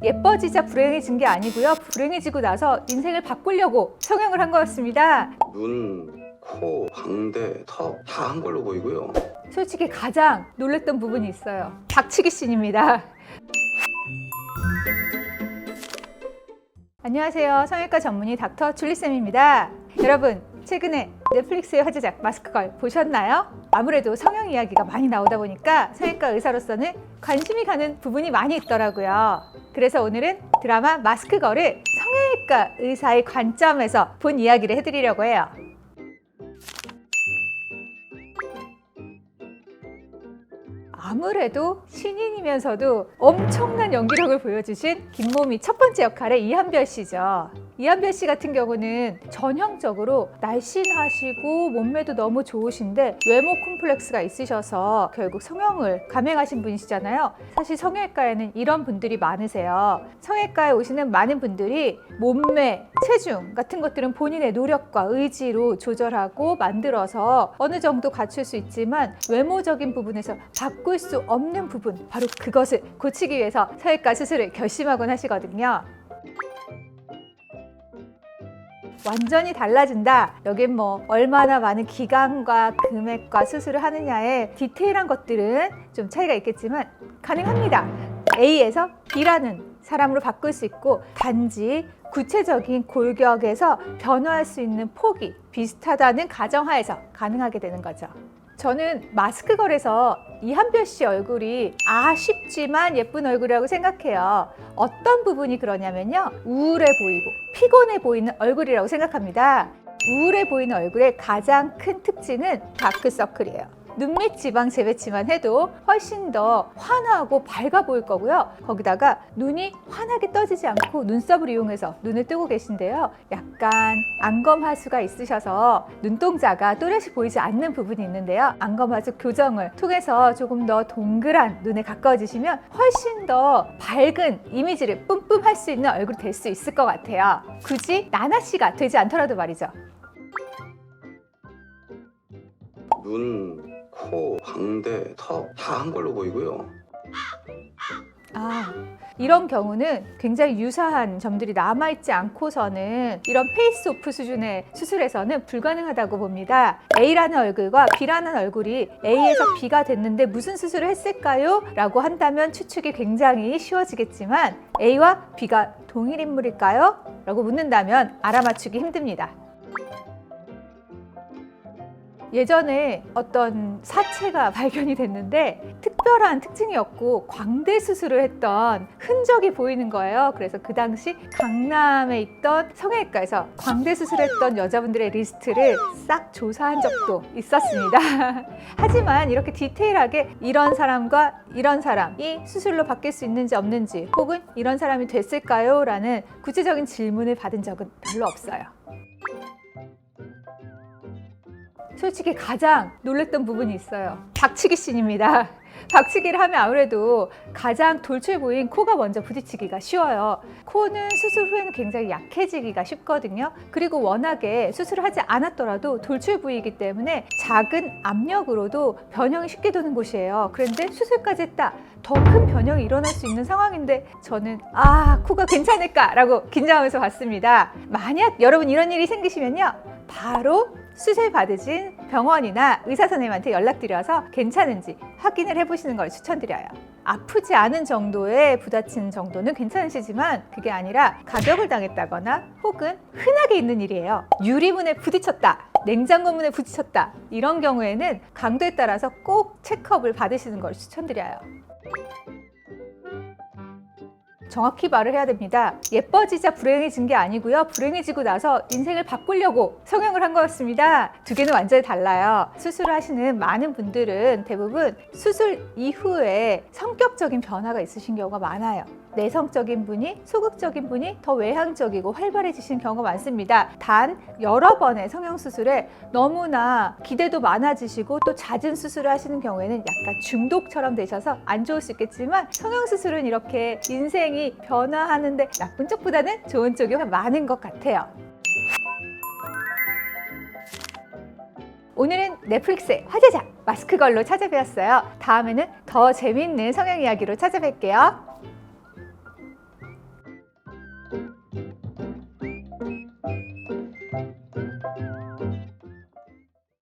예뻐지자 불행해진 게 아니고요. 불행해지고 나서 인생을 바꾸려고 성형을 한 거였습니다. 눈, 코, 광대, 턱 다 한 걸로 보이고요. 솔직히 가장 놀랬던 부분이 있어요. 박치기 씬입니다. 안녕하세요. 성형외과 전문의 닥터 줄리쌤입니다. 여러분, 최근에 넷플릭스의 화제작 마스크걸 보셨나요? 아무래도 성형 이야기가 많이 나오다 보니까 성형외과 의사로서는 관심이 가는 부분이 많이 있더라고요. 그래서 오늘은 드라마 마스크걸을 성형외과 의사의 관점에서 본 이야기를 해드리려고 해요. 아무래도 신인이면서도 엄청난 연기력을 보여주신 김모미 첫 번째 역할의 이한별 씨죠. 이한별 씨 같은 경우는 전형적으로 날씬하시고 몸매도 너무 좋으신데 외모 콤플렉스가 있으셔서 결국 성형을 감행하신 분이시잖아요. 사실 성형외과에는 이런 분들이 많으세요. 성형외과에 오시는 많은 분들이 몸매, 체중 같은 것들은 본인의 노력과 의지로 조절하고 만들어서 어느 정도 갖출 수 있지만 외모적인 부분에서 바꿀 수 없는 부분, 바로 그것을 고치기 위해서 성형외과 수술을 결심하곤 하시거든요. 완전히 달라진다. 여긴 뭐 얼마나 많은 기간과 금액과 수술을 하느냐에 디테일한 것들은 좀 차이가 있겠지만 가능합니다. A에서 B라는 사람으로 바꿀 수 있고 단지 구체적인 골격에서 변화할 수 있는 폭이 비슷하다는 가정하에서 가능하게 되는 거죠. 저는 마스크걸에서 이한별 씨 얼굴이 아쉽지만 예쁜 얼굴이라고 생각해요. 어떤 부분이 그러냐면요, 우울해 보이고 피곤해 보이는 얼굴이라고 생각합니다. 우울해 보이는 얼굴의 가장 큰 특징은 다크서클이에요. 눈밑 지방 재배치만 해도 훨씬 더 환하고 밝아 보일 거고요. 거기다가 눈이 환하게 떠지지 않고 눈썹을 이용해서 눈을 뜨고 계신데요. 약간 안검하수가 있으셔서 눈동자가 또렷이 보이지 않는 부분이 있는데요. 안검하수 교정을 통해서 조금 더 동그란 눈에 가까워지시면 훨씬 더 밝은 이미지를 뿜뿜할 수 있는 얼굴이 될 수 있을 것 같아요. 굳이 나나 씨가 되지 않더라도 말이죠. 눈, 코, 광대, 턱 다 한 걸로 보이고요. 이런 경우는 굉장히 유사한 점들이 남아있지 않고서는 이런 페이스오프 수준의 수술에서는 불가능하다고 봅니다. A라는 얼굴과 B라는 얼굴이 A에서 B가 됐는데 무슨 수술을 했을까요? 라고 한다면 추측이 굉장히 쉬워지겠지만 A와 B가 동일 인물일까요? 라고 묻는다면 알아맞추기 힘듭니다. 예전에 어떤 사체가 발견이 됐는데 특별한 특징이었고 광대 수술을 했던 흔적이 보이는 거예요. 그래서 그 당시 강남에 있던 성형외과에서 광대 수술했던 여자분들의 리스트를 싹 조사한 적도 있었습니다. 하지만 이렇게 디테일하게 이런 사람과 이런 사람이 수술로 바뀔 수 있는지 없는지 혹은 이런 사람이 됐을까요? 라는 구체적인 질문을 받은 적은 별로 없어요. 솔직히 가장 놀랬던 부분이 있어요. 박치기 씬입니다. 박치기를 하면 아무래도 가장 돌출 부위인 코가 먼저 부딪히기가 쉬워요. 코는 수술 후에는 굉장히 약해지기가 쉽거든요. 그리고 워낙에 수술을 하지 않았더라도 돌출 부위이기 때문에 작은 압력으로도 변형이 쉽게 도는 곳이에요. 그런데 수술까지 했다. 더 큰 변형이 일어날 수 있는 상황인데 저는 코가 괜찮을까라고 긴장하면서 봤습니다. 만약 여러분 이런 일이 생기시면요, 바로 수술 받으신 병원이나 의사 선생님한테 연락드려서 괜찮은지 확인을 해보시는 걸 추천드려요. 아프지 않은 정도의 부다친 정도는 괜찮으시지만 그게 아니라 가격을 당했다거나 혹은 흔하게 있는 일이에요. 유리문에 부딪혔다, 냉장고 문에 부딪혔다, 이런 경우에는 강도에 따라서 꼭 체크업을 받으시는 걸 추천드려요. 정확히 말을 해야 됩니다. 예뻐지자 불행해진 게 아니고요. 불행해지고 나서 인생을 바꾸려고 성형을 한 거였습니다. 두 개는 완전히 달라요. 수술을 하시는 많은 분들은 대부분 수술 이후에 성격적인 변화가 있으신 경우가 많아요. 내성적인 분이, 소극적인 분이 더 외향적이고 활발해지시는 경우가 많습니다. 단 여러 번의 성형수술에 너무나 기대도 많아지시고 또 잦은 수술을 하시는 경우에는 약간 중독처럼 되셔서 안 좋을 수 있겠지만 성형수술은 이렇게 인생이 변화하는데 나쁜 쪽보다는 좋은 쪽이 많은 것 같아요. 오늘은 넷플릭스의 화제작 마스크걸로 찾아뵈었어요. 다음에는 더 재밌는 성형 이야기로 찾아뵐게요.